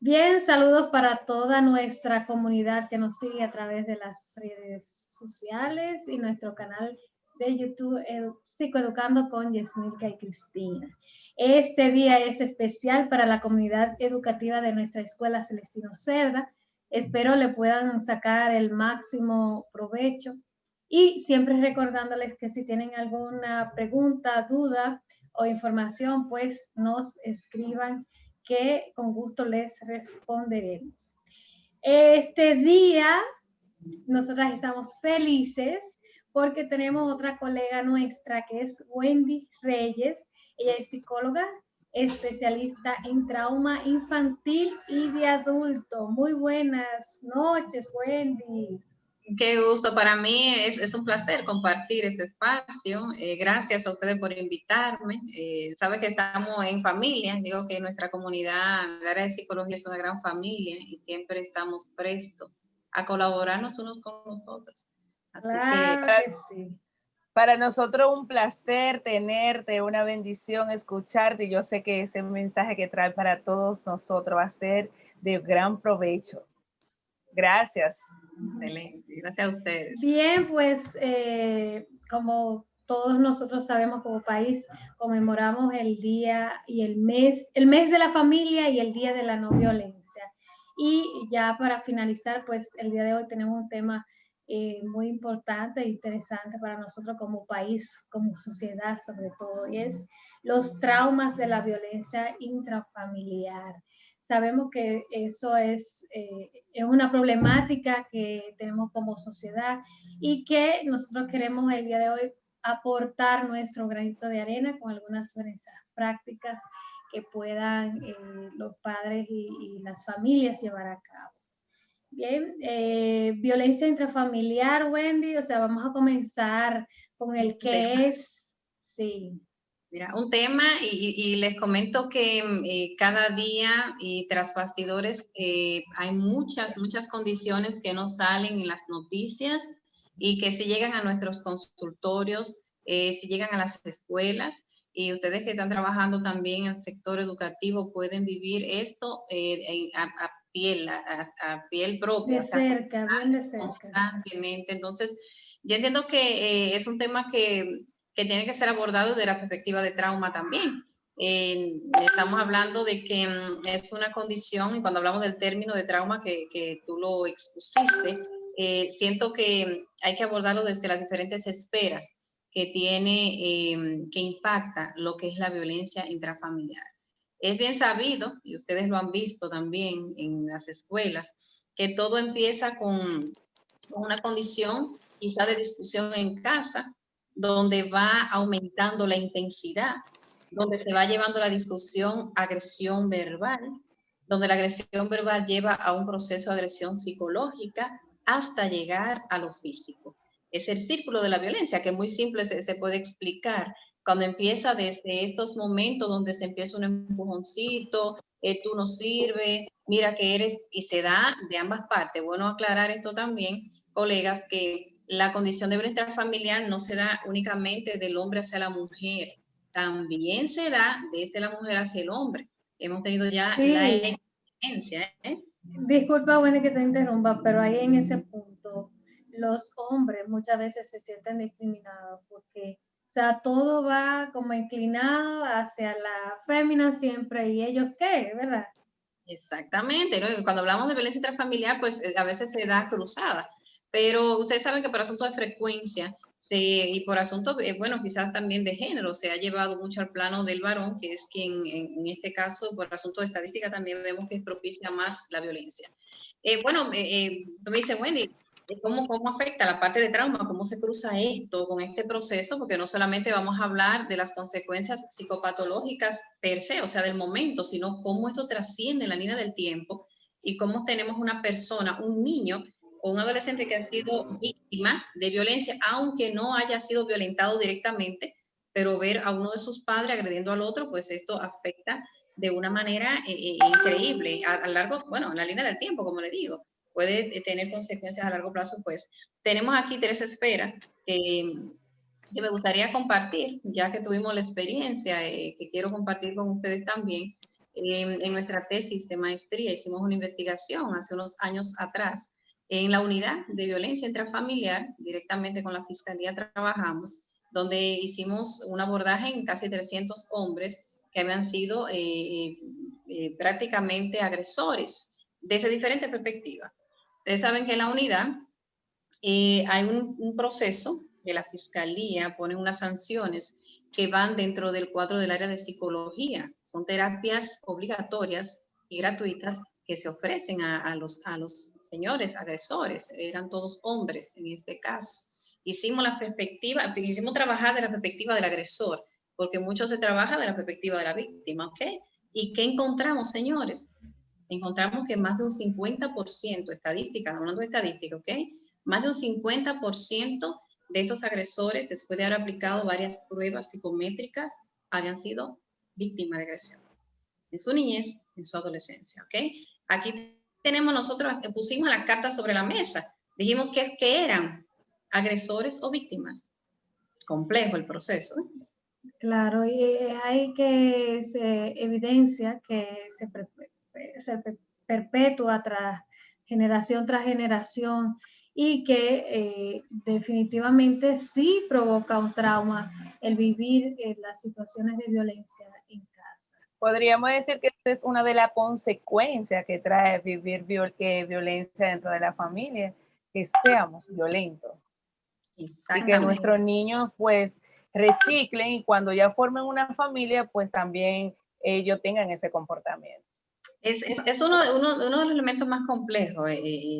Bien, saludos para toda nuestra comunidad que nos sigue a través de las redes sociales y nuestro canal de YouTube Psicoeducando con Yesmilka y Cristina. Este día es especial para la comunidad educativa de nuestra escuela Celestino Cerda. Espero le puedan sacar el máximo provecho y siempre recordándoles que si tienen alguna pregunta, duda o información, pues nos escriban que con gusto les responderemos. Este día nosotras estamos felices porque tenemos otra colega nuestra que es Wendy Reyes. Ella es psicóloga, especialista en trauma infantil y de adulto. Muy buenas noches, Wendy. Qué gusto, para mí es un placer compartir este espacio. Gracias a ustedes por invitarme. Sabe que estamos en familia, digo que nuestra comunidad, el área de psicología es una gran familia y siempre estamos prestos a colaborarnos unos con los otros. Así claro que sí. Para nosotros un placer tenerte, una bendición escucharte y yo sé que ese mensaje que trae para todos nosotros va a ser de gran provecho. Gracias. Excelente, gracias a ustedes. Bien, pues como todos nosotros sabemos como país, conmemoramos el día y el mes de la familia y el día de la no violencia. Y ya para finalizar, pues el día de hoy tenemos un tema muy importante e interesante para nosotros como país, como sociedad sobre todo, y es los traumas de la violencia intrafamiliar. Sabemos que eso es una problemática que tenemos como sociedad y que nosotros queremos el día de hoy aportar nuestro granito de arena con algunas sugerencias prácticas que puedan los padres y las familias llevar a cabo. Bien, violencia intrafamiliar, Wendy, o sea, vamos a comenzar con el que es, sí. Mira, un tema y les comento que cada día y tras bastidores hay muchas condiciones que no salen en las noticias y que si llegan a nuestros consultorios, si llegan a las escuelas y ustedes que están trabajando también en el sector educativo pueden vivir esto a piel propia. De cerca, bien de cerca. Constantemente. Entonces, yo entiendo que es un tema que tiene que ser abordado desde la perspectiva de trauma también. Estamos hablando de que es una condición, y cuando hablamos del término de trauma que tú lo expusiste, siento que hay que abordarlo desde las diferentes esferas que tiene, que impacta lo que es la violencia intrafamiliar. Es bien sabido, y ustedes lo han visto también en las escuelas, que todo empieza con una condición quizá de discusión en casa, donde va aumentando la intensidad, donde se va llevando la discusión agresión verbal, donde la agresión verbal lleva a un proceso de agresión psicológica hasta llegar a lo físico. Es el círculo de la violencia que muy simple se puede explicar cuando empieza desde estos momentos donde se empieza un empujoncito, tú no sirves, mira que eres, y se da de ambas partes. Bueno aclarar esto también, colegas, que la condición de violencia familiar no se da únicamente del hombre hacia la mujer, también se da desde la mujer hacia el hombre. Hemos tenido ya sí. la experiencia. Disculpa, bueno, que te interrumpa, pero ahí en ese punto los hombres muchas veces se sienten discriminados porque, o sea, todo va como inclinado hacia la fémina siempre y ellos qué, ¿verdad? Exactamente, ¿no? Cuando hablamos de violencia intrafamiliar, pues a veces se da cruzada, pero ustedes saben que por asunto de frecuencia y por asunto, bueno, quizás también de género, se ha llevado mucho al plano del varón, que es quien en este caso, por asunto de estadística, también vemos que propicia más la violencia. Tú me dices, Wendy, ¿cómo afecta la parte de trauma? ¿Cómo se cruza esto con este proceso? Porque no solamente vamos a hablar de las consecuencias psicopatológicas per se, o sea, del momento, sino cómo esto trasciende la línea del tiempo y cómo tenemos una persona, un niño o un adolescente que ha sido víctima de violencia, aunque no haya sido violentado directamente, pero ver a uno de sus padres agrediendo al otro, pues esto afecta de una manera increíble a largo, bueno, en la línea del tiempo, como le digo, puede tener consecuencias a largo plazo. Pues tenemos aquí 3 esferas que me gustaría compartir, ya que tuvimos la experiencia, que quiero compartir con ustedes también. en nuestra tesis de maestría hicimos una investigación hace unos años atrás en la unidad de violencia intrafamiliar, directamente con la Fiscalía trabajamos, donde hicimos un abordaje en casi 300 hombres que habían sido prácticamente agresores desde diferentes perspectivas. Ustedes saben que en la unidad hay un proceso que la Fiscalía pone unas sanciones que van dentro del cuadro del área de psicología. Son terapias obligatorias y gratuitas que se ofrecen a los señores agresores. Eran todos hombres en este caso. Hicimos trabajar de la perspectiva del agresor, porque mucho se trabaja de la perspectiva de la víctima, ¿ok? ¿Y qué encontramos, señores? Encontramos que más de un 50%, estadística, hablando de estadística, ¿ok? Más de un 50% de esos agresores, después de haber aplicado varias pruebas psicométricas, habían sido víctimas de agresión en su niñez, en su adolescencia, ¿ok? Aquí nosotros pusimos las cartas sobre la mesa, dijimos que eran agresores o víctimas. Complejo el proceso, ¿eh? Claro, y hay que se evidencia que se perpetúa tras generación y que definitivamente sí provoca un trauma el vivir las situaciones de violencia en casa. Podríamos decir que esta es una de las consecuencias que trae vivir violencia dentro de la familia, que seamos violentos. Y que nuestros niños pues reciclen y cuando ya formen una familia pues también ellos tengan ese comportamiento. Es uno de los elementos más complejos,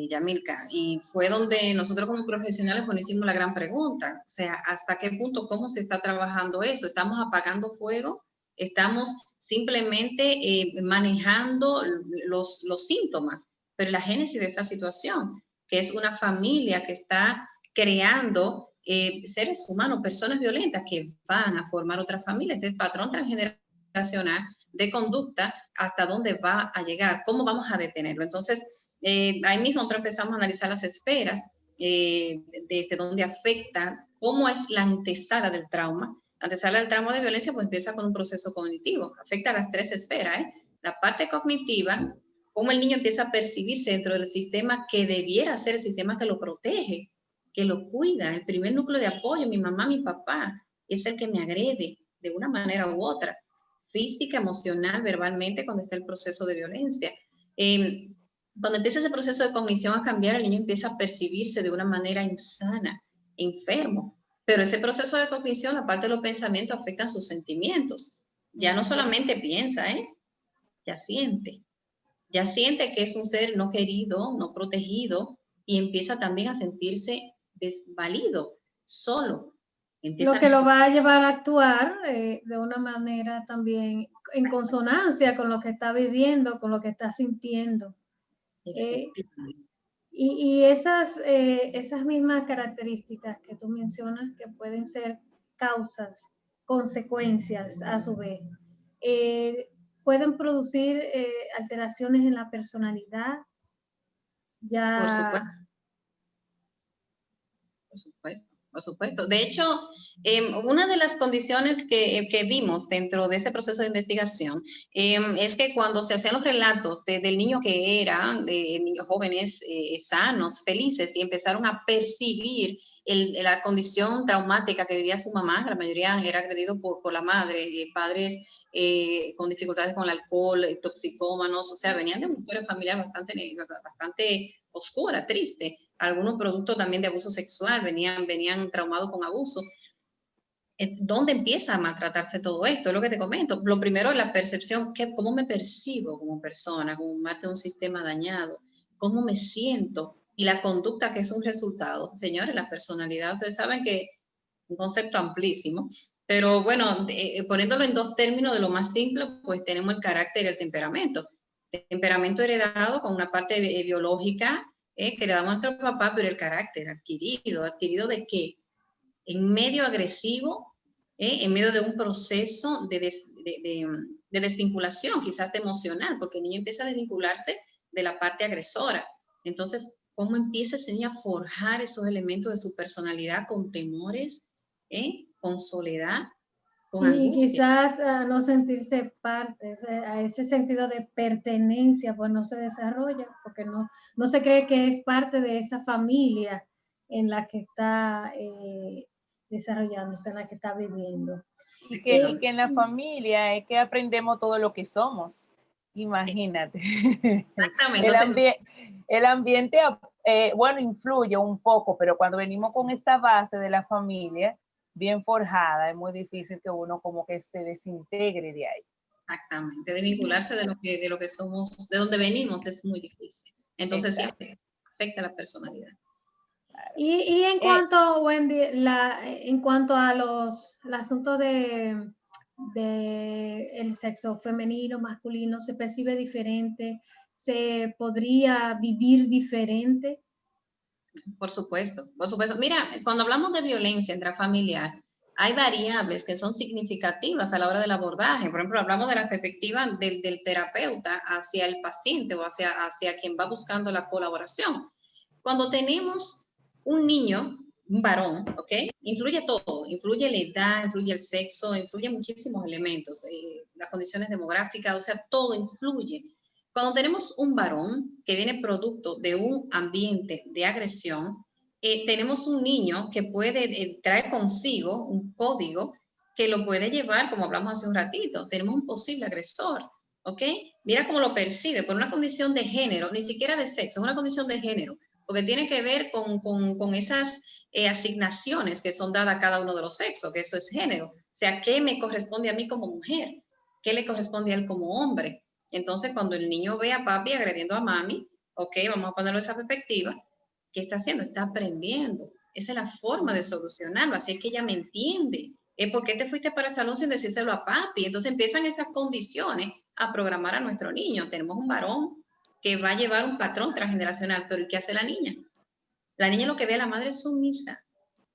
Yamilka, y fue donde nosotros como profesionales pues hicimos la gran pregunta, o sea, ¿hasta qué punto, cómo se está trabajando eso? ¿Estamos apagando fuego? ¿Estamos simplemente manejando los síntomas? Pero la génesis de esta situación, que es una familia que está creando seres humanos, personas violentas que van a formar otra familia, este patrón transgeneracional de conducta, hasta dónde va a llegar, cómo vamos a detenerlo. Entonces, ahí mismo nosotros empezamos a analizar las esferas, desde dónde afecta, cómo es la antesala del trauma. La antesala del trauma de violencia pues empieza con un proceso cognitivo, afecta a las tres esferas, la parte cognitiva, cómo el niño empieza a percibirse dentro del sistema que debiera ser el sistema que lo protege, que lo cuida, el primer núcleo de apoyo, mi mamá, mi papá, es el que me agrede de una manera u otra, física, emocional, verbalmente, cuando está el proceso de violencia. Cuando empieza ese proceso de cognición a cambiar, el niño empieza a percibirse de una manera insana, enfermo. Pero ese proceso de cognición, aparte de los pensamientos, afectan sus sentimientos. Ya no solamente piensa, ya siente. Ya siente que es un ser no querido, no protegido, y empieza también a sentirse desvalido, solo. Lo que lo va a llevar a actuar de una manera también en consonancia con lo que está viviendo, con lo que está sintiendo. Y esas mismas características que tú mencionas, que pueden ser causas, consecuencias a su vez, pueden producir alteraciones en la personalidad. Ya... Por supuesto. Por supuesto. Por supuesto. De hecho, una de las condiciones que vimos dentro de ese proceso de investigación es que cuando se hacían los relatos del niño que era, de niños jóvenes sanos, felices, y empezaron a percibir la condición traumática que vivía su mamá, la mayoría era agredido por la madre, padres con dificultades con el alcohol, toxicómanos, o sea, venían de una historia familiar bastante oscura, triste. Algunos productos también de abuso sexual, venían traumados con abuso. ¿Dónde empieza a maltratarse todo esto? Es lo que te comento. Lo primero es la percepción, ¿cómo me percibo como persona, como parte de un sistema dañado? ¿Cómo me siento? Y la conducta, que es un resultado. Señores, la personalidad, ustedes saben que es un concepto amplísimo, pero bueno, poniéndolo en dos términos de lo más simple, pues tenemos el carácter y el temperamento. El temperamento heredado con una parte biológica, que le damos a nuestro papá, pero el carácter ¿adquirido de qué? En medio agresivo, en medio de un proceso de desvinculación, quizás emocional, porque el niño empieza a desvincularse de la parte agresora. Entonces, ¿cómo empieza ese niño a forjar esos elementos de su personalidad con temores, con soledad, con Y angustia. quizás a no sentirse parte, o sea, a ese sentido de pertenencia, pues no se desarrolla, porque no se cree que es parte de esa familia en la que está desarrollándose, en la que está viviendo. Y que en la familia es que aprendemos todo lo que somos. Imagínate. Exactamente. El ambiente, bueno, influye un poco, pero cuando venimos con esta base de la familia bien forjada, es muy difícil que uno como que se desintegre de ahí. Exactamente, de vincularse de lo que somos, de donde venimos, es muy difícil. Entonces siempre afecta a la personalidad. Y en cuanto, Wendy, en cuanto a el asunto de el sexo femenino, masculino, ¿se percibe diferente? ¿Se podría vivir diferente? Por supuesto, por supuesto. Mira, cuando hablamos de violencia intrafamiliar, hay variables que son significativas a la hora del abordaje. Por ejemplo, hablamos de la perspectiva del terapeuta hacia el paciente o hacia quien va buscando la colaboración. Cuando tenemos un niño, un varón, ¿ok? Influye todo, influye la edad, influye el sexo, influye muchísimos elementos, las condiciones demográficas, o sea, todo influye. Cuando tenemos un varón que viene producto de un ambiente de agresión, tenemos un niño que puede traer consigo un código que lo puede llevar, como hablamos hace un ratito, tenemos un posible agresor, ¿ok? Mira cómo lo percibe, por una condición de género, ni siquiera de sexo, es una condición de género, porque tiene que ver con esas asignaciones que son dadas a cada uno de los sexos, que eso es género. O sea, ¿qué me corresponde a mí como mujer? ¿Qué le corresponde a él como hombre? Entonces, cuando el niño ve a papi agrediendo a mami, ok, vamos a ponerlo en esa perspectiva, ¿qué está haciendo? Está aprendiendo. Esa es la forma de solucionarlo, así es que ella me entiende. ¿Por qué te fuiste para el salón sin decírselo a papi? Entonces empiezan esas condiciones a programar a nuestro niño. Tenemos un varón que va a llevar un patrón transgeneracional, pero ¿qué hace la niña? La niña lo que ve a la madre sumisa,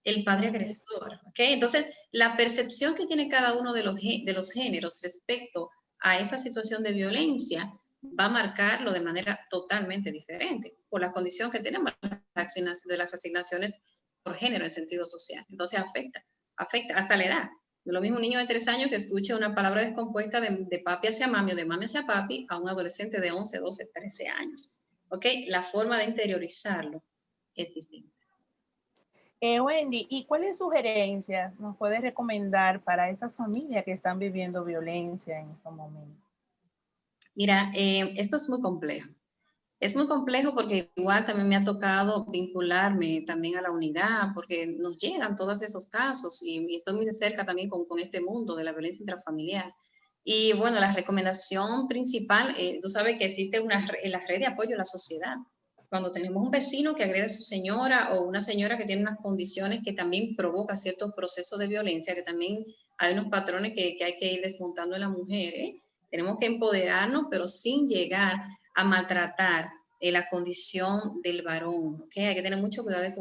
el padre agresor, ¿ok? Entonces, la percepción que tiene cada uno de los géneros respecto a esta situación de violencia va a marcarlo de manera totalmente diferente por la condición que tenemos de las asignaciones por género en sentido social. Entonces, afecta hasta la edad. Lo mismo un niño de 3 años que escuche una palabra descompuesta de papi hacia mami o de mami hacia papi a un adolescente de 11, 12, 13 años. ¿Ok? La forma de interiorizarlo es distinta. Wendy, ¿y cuáles sugerencias nos puedes recomendar para esas familias que están viviendo violencia en estos momentos? Mira, esto es muy complejo. Es muy complejo porque igual también me ha tocado vincularme también a la unidad, porque nos llegan todos esos casos y estoy muy de cerca también con este mundo de la violencia intrafamiliar. Y bueno, la recomendación principal, tú sabes que existe la red de apoyo a la sociedad. Cuando tenemos un vecino que agrede a su señora o una señora que tiene unas condiciones que también provoca ciertos procesos de violencia, que también hay unos patrones que hay que ir desmontando en la mujer, ¿eh? Tenemos que empoderarnos, pero sin llegar a maltratar la condición del varón, ¿ok? Hay que tener mucho cuidado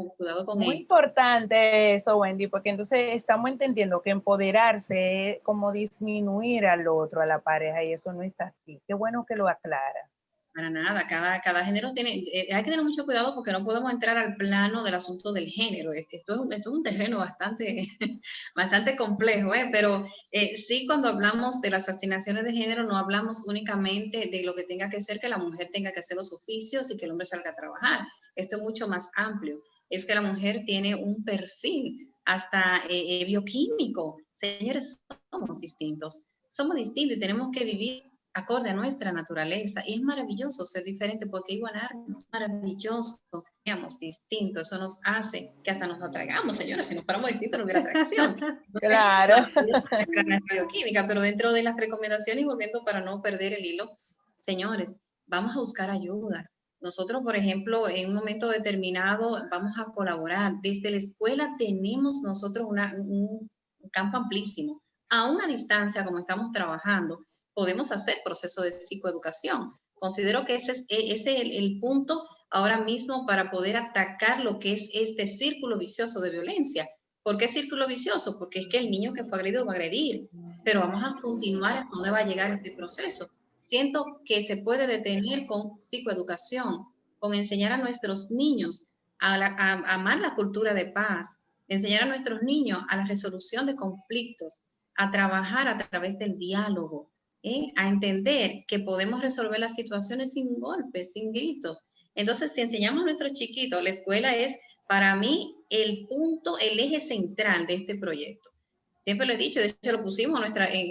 con Muy esto. importante eso, Wendy, porque entonces estamos entendiendo que empoderarse es como disminuir al otro, a la pareja, y eso no es así. Qué bueno que lo aclara. Para nada, cada género tiene, hay que tener mucho cuidado porque no podemos entrar al plano del asunto del género. Esto es un terreno bastante, bastante complejo, pero sí, cuando hablamos de las asignaciones de género no hablamos únicamente de lo que tenga que ser que la mujer tenga que hacer los oficios y que el hombre salga a trabajar. Esto es mucho más amplio. Es que la mujer tiene un perfil hasta bioquímico. Señores, somos distintos y tenemos que vivir acorde a nuestra naturaleza, y es maravilloso ser diferente porque igualarnos, maravilloso, seamos distintos, eso nos hace que hasta nos atraigamos, señores, si nos paramos distintos no hubiera atracción. Claro. Nuestra bioquímica, pero dentro de las recomendaciones, y volviendo para no perder el hilo, señores, vamos a buscar ayuda. Nosotros, por ejemplo, en un momento determinado vamos a colaborar. Desde la escuela tenemos nosotros un campo amplísimo. A una distancia, como estamos trabajando, podemos hacer proceso de psicoeducación. Considero que ese es el punto ahora mismo para poder atacar lo que es este círculo vicioso de violencia. ¿Por qué círculo vicioso? Porque es que el niño que fue agredido va a agredir, pero vamos a continuar hasta dónde va a llegar este proceso. Siento que se puede detener con psicoeducación, con enseñar a nuestros niños a amar la cultura de paz, enseñar a nuestros niños a la resolución de conflictos, a trabajar a través del diálogo, a entender que podemos resolver las situaciones sin golpes, sin gritos. Entonces, si enseñamos a nuestros chiquitos, la escuela es, para mí, el punto, el eje central de este proyecto. Siempre lo he dicho, de hecho lo pusimos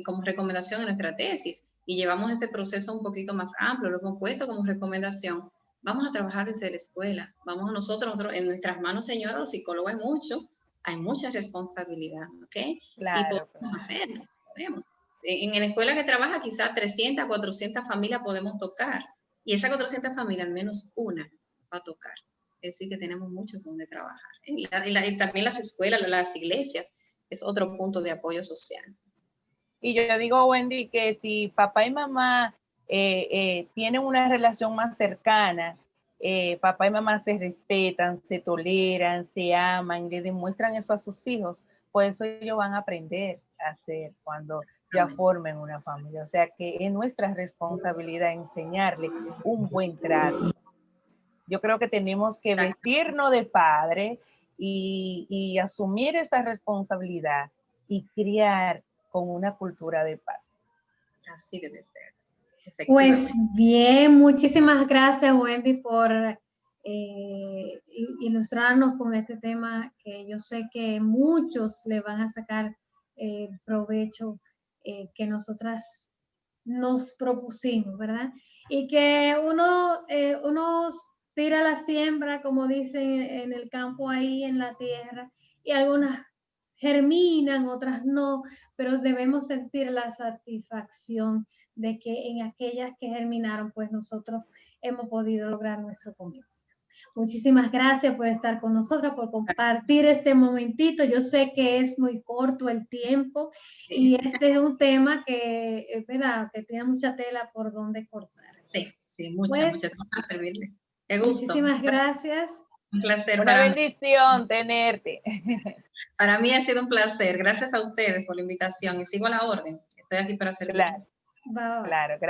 como recomendación en nuestra tesis y llevamos ese proceso un poquito más amplio, lo hemos puesto como recomendación. Vamos a trabajar desde la escuela, vamos nosotros en nuestras manos, señora, los psicólogos hay mucha responsabilidad, ¿ok? Claro, Y podemos hacerlo, podemos. En la escuela que trabaja quizás 300, 400 familias podemos tocar y esas 400 familias al menos una va a tocar. Es decir, que tenemos mucho donde trabajar. Y también las escuelas, las iglesias, es otro punto de apoyo social. Y yo digo, Wendy, que si papá y mamá tienen una relación más cercana, papá y mamá se respetan, se toleran, se aman, le demuestran eso a sus hijos, pues eso ellos van a aprender a hacer cuando ya formen una familia. O sea que es nuestra responsabilidad enseñarle un buen trato. Yo creo que tenemos que vestirnos de padre y asumir esa responsabilidad y criar con una cultura de paz. Así debe ser. Pues bien, muchísimas gracias, Wendy, por ilustrarnos con este tema que yo sé que muchos le van a sacar provecho que nosotras nos propusimos, ¿verdad? Y que uno tira la siembra, como dicen en el campo ahí en la tierra, y algunas germinan, otras no, pero debemos sentir la satisfacción de que en aquellas que germinaron, pues nosotros hemos podido lograr nuestro cometido. Muchísimas gracias por estar con nosotros, por compartir este momentito. Yo sé que es muy corto el tiempo y este es un tema que, es verdad, que tiene mucha tela por donde cortar. Sí, muchas cosas para servirle. Qué gusto. Muchísimas gracias. Un placer. Una bendición tenerte. Para mí ha sido un placer. Gracias a ustedes por la invitación y sigo a la orden. Estoy aquí para servir. Claro, claro, gracias.